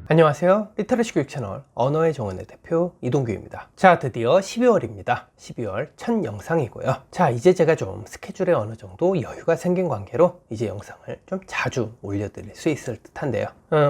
안녕하세요. 리터러시 교육 채널 언어의 정원의 대표 이동규입니다. 자, 드디어 12월입니다. 12월 첫 영상이고요. 자, 이제 제가 좀 스케줄에 어느 정도 여유가 생긴 관계로 이제 영상을 좀 자주 올려드릴 수 있을 듯한데요.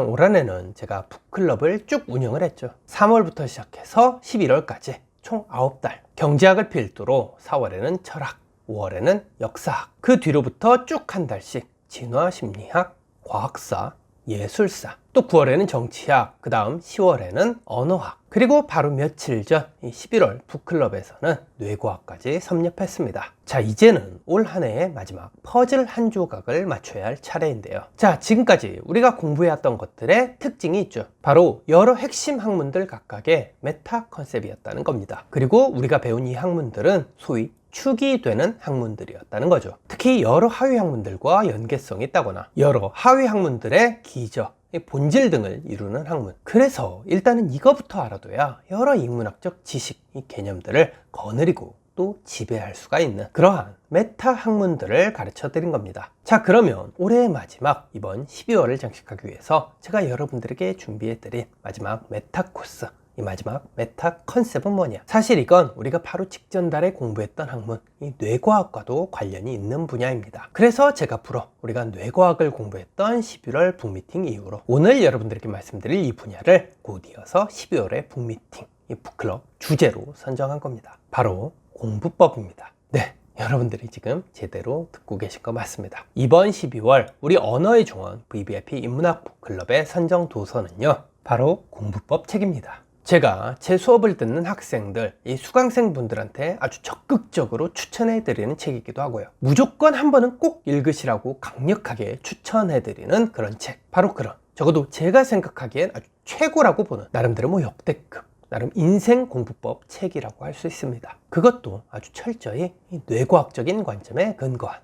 올 한해는 제가 북클럽을 쭉 운영을 했죠. 3월부터 시작해서 11월까지 총 9달. 경제학을 필두로 4월에는 철학, 5월에는 역사학, 그 뒤로부터 쭉 한 달씩 진화 심리학, 과학사, 예술사, 또 9월에는 정치학, 그 다음 10월에는 언어학, 그리고 바로 며칠 전 11월 북클럽에서는 뇌과학까지 섭렵했습니다. 자, 이제는 올 한 해의 마지막 퍼즐 한 조각을 맞춰야 할 차례인데요. 자, 지금까지 우리가 공부해왔던 것들의 특징이 있죠. 바로 여러 핵심 학문들 각각의 메타 컨셉이었다는 겁니다. 그리고 우리가 배운 이 학문들은 소위 축이 되는 학문들이었다는 거죠. 특히 여러 하위 학문들과 연계성이 있다거나 여러 하위 학문들의 기저, 본질 등을 이루는 학문. 그래서 일단은 이거부터 알아둬야 여러 인문학적 지식, 이 개념들을 거느리고 또 지배할 수가 있는 그러한 메타 학문들을 가르쳐 드린 겁니다. 자, 그러면 올해의 마지막 이번 12월을 장식하기 위해서 제가 여러분들에게 준비해 드린 마지막 메타 코스, 이 마지막 메타 컨셉은 뭐냐? 사실 이건 우리가 바로 직전 달에 공부했던 학문, 이 뇌과학과도 관련이 있는 분야입니다. 그래서 제가 앞으로 우리가 뇌과학을 공부했던 11월 북미팅 이후로 오늘 여러분들에게 말씀드릴 이 분야를 곧 이어서 12월의 북미팅, 이 북클럽 주제로 선정한 겁니다. 바로 공부법입니다. 네, 여러분들이 지금 제대로 듣고 계신 거 맞습니다. 이번 12월 우리 언어의 종원 VVIP 인문학 북클럽의 선정 도서는요, 바로 공부법 책입니다. 제가 제 수업을 듣는 학생들, 이 수강생 분들한테 아주 적극적으로 추천해 드리는 책이기도 하고요. 무조건 한 번은 꼭 읽으시라고 강력하게 추천해 드리는 그런 책. 바로 그런, 적어도 제가 생각하기엔 아주 최고라고 보는 나름대로 뭐 역대급, 나름 인생 공부법 책이라고 할 수 있습니다. 그것도 아주 철저히 이 뇌과학적인 관점에 근거한.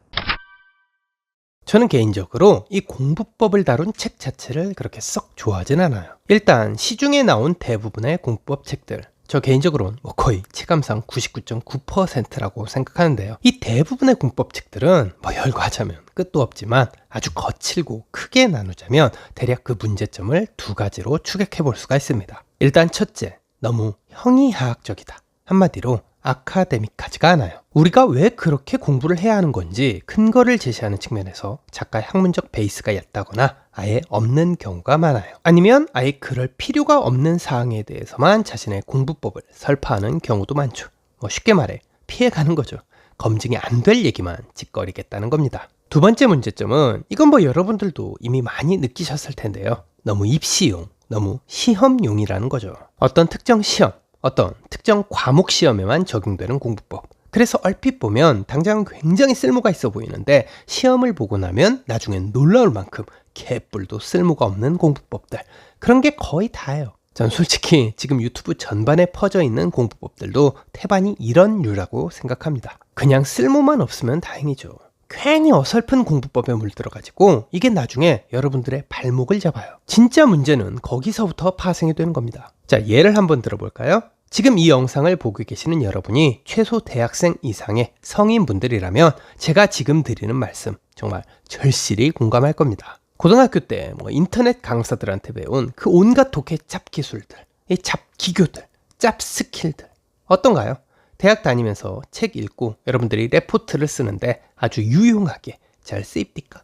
저는 개인적으로 이 공부법을 다룬 책 자체를 그렇게 썩 좋아하진 않아요. 일단 시중에 나온 대부분의 공부법 책들, 저 개인적으로는 거의 체감상 99.9%라고 생각하는데요. 이 대부분의 공부법 책들은 열거하자면 끝도 없지만 아주 거칠고 크게 나누자면 대략 그 문제점을 두 가지로 추격해 볼 수가 있습니다. 일단 첫째, 너무 형이하학적이다. 한마디로 아카데믹하지가 않아요. 우리가 왜 그렇게 공부를 해야 하는 건지 근거를 제시하는 측면에서 작가의 학문적 베이스가 얕다거나 아예 없는 경우가 많아요. 아니면 아예 그럴 필요가 없는 사항에 대해서만 자신의 공부법을 설파하는 경우도 많죠. 쉽게 말해 피해가는 거죠. 검증이 안 될 얘기만 짓거리겠다는 겁니다. 두 번째 문제점은 이건 여러분들도 이미 많이 느끼셨을 텐데요. 너무 입시용, 너무 시험용이라는 거죠. 어떤 특정 시험, 어떤 특정 과목 시험에만 적용되는 공부법. 그래서 얼핏 보면 당장은 굉장히 쓸모가 있어 보이는데 시험을 보고 나면 나중엔 놀라울 만큼 개뿔도 쓸모가 없는 공부법들. 그런 게 거의 다예요. 전 솔직히 지금 유튜브 전반에 퍼져 있는 공부법들도 태반이 이런 류라고 생각합니다. 그냥 쓸모만 없으면 다행이죠. 괜히 어설픈 공부법에 물들어가지고 이게 나중에 여러분들의 발목을 잡아요. 진짜 문제는 거기서부터 파생이 되는 겁니다. 자, 예를 한번 들어볼까요? 지금 이 영상을 보고 계시는 여러분이 최소 대학생 이상의 성인분들이라면 제가 지금 드리는 말씀 정말 절실히 공감할 겁니다. 고등학교 때 인터넷 강사들한테 배운 그 온갖 독해 짭 기술들, 이 짭 기교들, 짭 스킬들 어떤가요? 대학 다니면서 책 읽고 여러분들이 레포트를 쓰는데 아주 유용하게 잘 쓰입니까?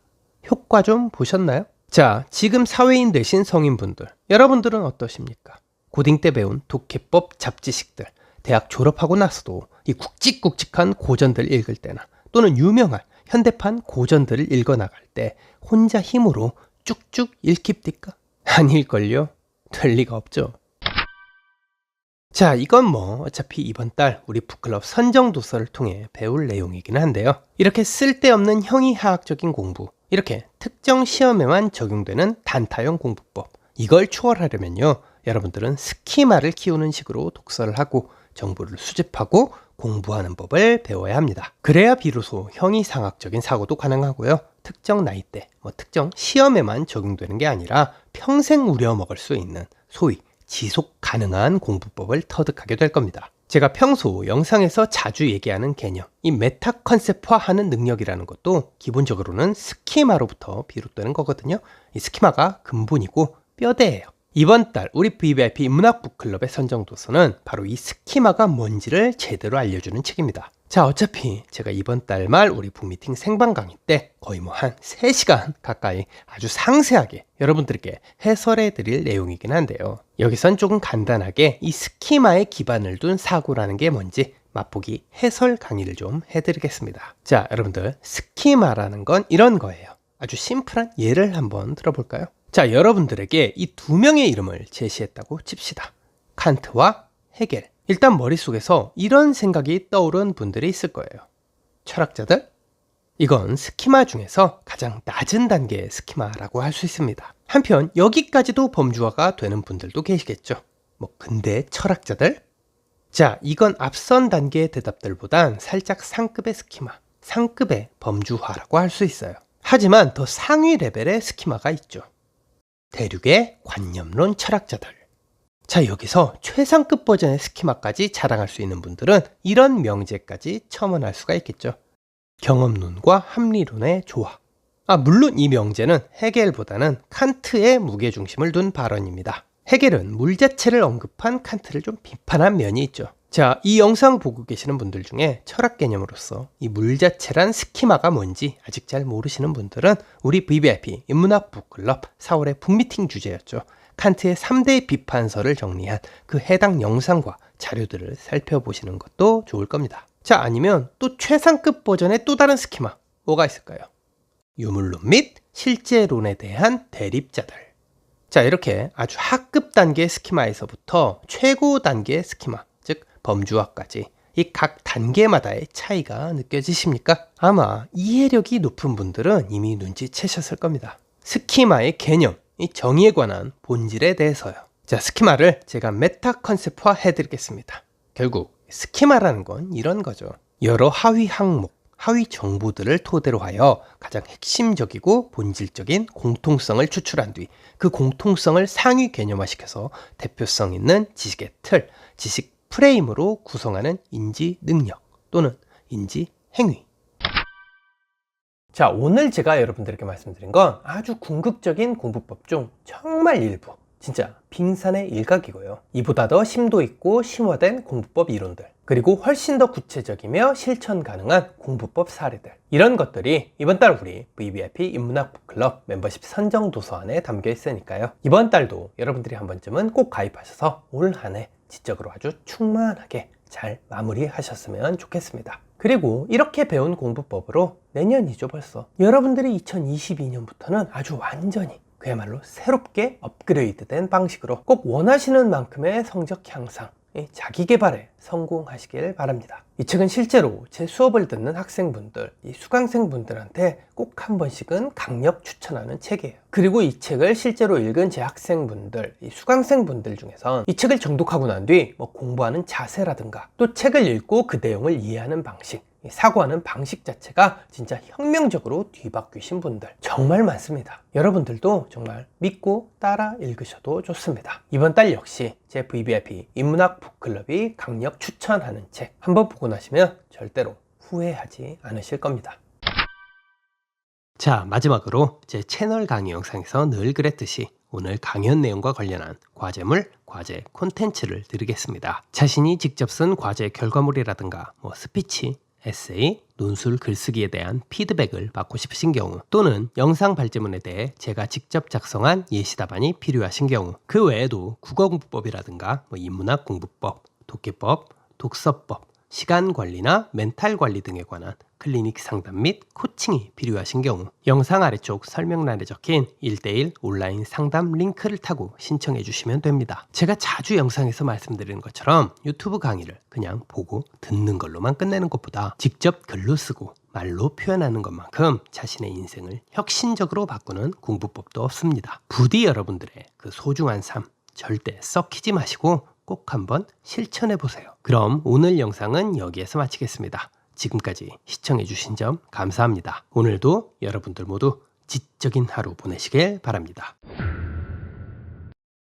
효과 좀 보셨나요? 자, 지금 사회인 되신 성인분들, 여러분들은 어떠십니까? 고딩 때 배운 독해법 잡지식들, 대학 졸업하고 나서도 이 굵직굵직한 고전들 읽을 때나 또는 유명한 현대판 고전들을 읽어나갈 때 혼자 힘으로 쭉쭉 읽힙니까? 아닐걸요? 될 리가 없죠. 자, 이건 어차피 이번 달 우리 북클럽 선정 도서를 통해 배울 내용이긴 한데요. 이렇게 쓸데없는 형이하학적인 공부, 이렇게 특정 시험에만 적용되는 단타형 공부법, 이걸 추월하려면요, 여러분들은 스키마를 키우는 식으로 독서를 하고 정보를 수집하고 공부하는 법을 배워야 합니다. 그래야 비로소 형이상학적인 사고도 가능하고요, 특정 나이대, 특정 시험에만 적용되는 게 아니라 평생 우려먹을 수 있는 소위 지속 가능한 공부법을 터득하게 될 겁니다. 제가 평소 영상에서 자주 얘기하는 개념, 이 메타 컨셉화하는 능력이라는 것도 기본적으로는 스키마로부터 비롯되는 거거든요. 이 스키마가 근본이고 뼈대예요. 이번 달 우리 VVIP 인문학 북클럽의 선정 도서는 바로 이 스키마가 뭔지를 제대로 알려주는 책입니다. 자, 어차피 제가 이번 달 말 우리 북미팅 생방 강의 때 거의 한 3시간 가까이 아주 상세하게 여러분들께 해설해 드릴 내용이긴 한데요. 여기선 조금 간단하게 이 스키마에 기반을 둔 사고라는 게 뭔지 맛보기 해설 강의를 좀 해드리겠습니다. 자, 여러분들, 스키마라는 건 이런 거예요. 아주 심플한 예를 한번 들어볼까요? 자, 여러분들에게 이 두 명의 이름을 제시했다고 칩시다. 칸트와 헤겔. 일단 머릿속에서 이런 생각이 떠오른 분들이 있을 거예요. 철학자들? 이건 스키마 중에서 가장 낮은 단계의 스키마라고 할 수 있습니다. 한편 여기까지도 범주화가 되는 분들도 계시겠죠. 근데 철학자들? 자, 이건 앞선 단계의 대답들보단 살짝 상급의 스키마, 상급의 범주화라고 할 수 있어요. 하지만 더 상위 레벨의 스키마가 있죠. 대륙의 관념론 철학자들. 자, 여기서 최상급 버전의 스키마까지 자랑할 수 있는 분들은 이런 명제까지 첨언할 수가 있겠죠. 경험론과 합리론의 조화. 물론 이 명제는 헤겔보다는 칸트의 무게중심을 둔 발언입니다. 헤겔은 물 자체를 언급한 칸트를 좀 비판한 면이 있죠. 자, 이 영상 보고 계시는 분들 중에 철학 개념으로서 이 물 자체란 스키마가 뭔지 아직 잘 모르시는 분들은 우리 VVIP 인문학 북클럽 4월의 북미팅 주제였죠. 칸트의 3대 비판서를 정리한 그 해당 영상과 자료들을 살펴보시는 것도 좋을 겁니다. 자, 아니면 또 최상급 버전의 또 다른 스키마, 뭐가 있을까요? 유물론 및 실제론에 대한 대립자들. 자, 이렇게 아주 하급 단계의 스키마에서부터 최고 단계의 스키마, 즉 범주화까지 이 각 단계마다의 차이가 느껴지십니까? 아마 이해력이 높은 분들은 이미 눈치채셨을 겁니다. 스키마의 개념, 이 정의에 관한 본질에 대해서요. 자, 스키마를 제가 메타 컨셉화 해드리겠습니다. 결국 스키마라는 건 이런 거죠. 여러 하위 항목, 하위 정보들을 토대로 하여 가장 핵심적이고 본질적인 공통성을 추출한 뒤 그 공통성을 상위 개념화시켜서 대표성 있는 지식의 틀, 지식 프레임으로 구성하는 인지 능력 또는 인지 행위. 자, 오늘 제가 여러분들에게 말씀드린 건 아주 궁극적인 공부법 중 정말 일부, 진짜 빙산의 일각이고요. 이보다 더 심도 있고 심화된 공부법 이론들, 그리고 훨씬 더 구체적이며 실천 가능한 공부법 사례들, 이런 것들이 이번 달 우리 VVIP 인문학 북클럽 멤버십 선정 도서 안에 담겨 있으니까요. 이번 달도 여러분들이 한 번쯤은 꼭 가입하셔서 올 한 해 지적으로 아주 충만하게 잘 마무리하셨으면 좋겠습니다. 그리고 이렇게 배운 공부법으로 내년이죠, 벌써. 여러분들이 2022년부터는 아주 완전히 그야말로 새롭게 업그레이드된 방식으로 꼭 원하시는 만큼의 성적 향상, 자기 개발에 성공하시길 바랍니다. 이 책은 실제로 제 수업을 듣는 학생분들, 이 수강생분들한테 꼭 한 번씩은 강력 추천하는 책이에요. 그리고 이 책을 실제로 읽은 제 학생분들, 이 수강생분들 중에선 이 책을 정독하고 난 뒤 공부하는 자세라든가 또 책을 읽고 그 내용을 이해하는 방식, 사고하는 방식 자체가 진짜 혁명적으로 뒤바뀌신 분들 정말 많습니다. 여러분들도 정말 믿고 따라 읽으셔도 좋습니다. 이번 달 역시 제 VVIP 인문학 북클럽이 강력 추천하는 책 한번 보고 나시면 절대로 후회하지 않으실 겁니다. 자, 마지막으로 제 채널 강의 영상에서 늘 그랬듯이 오늘 강연 내용과 관련한 과제물, 과제 콘텐츠를 드리겠습니다. 자신이 직접 쓴 과제 결과물이라든가 스피치, 에세이, 논술 글쓰기에 대한 피드백을 받고 싶으신 경우 또는 영상 발제문에 대해 제가 직접 작성한 예시 답안이 필요하신 경우 그 외에도 국어 공부법이라든가 인문학 공부법, 독해법, 독서법, 시간 관리나 멘탈 관리 등에 관한 클리닉 상담 및 코칭이 필요하신 경우 영상 아래쪽 설명란에 적힌 1:1 온라인 상담 링크를 타고 신청해 주시면 됩니다. 제가 자주 영상에서 말씀드리는 것처럼 유튜브 강의를 그냥 보고 듣는 걸로만 끝내는 것보다 직접 글로 쓰고 말로 표현하는 것만큼 자신의 인생을 혁신적으로 바꾸는 공부법도 없습니다. 부디 여러분들의 그 소중한 삶 절대 썩히지 마시고 꼭 한번 실천해 보세요. 그럼 오늘 영상은 여기에서 마치겠습니다. 지금까지 시청해주신 점 감사합니다. 오늘도 여러분들 모두 지적인 하루 보내시길 바랍니다.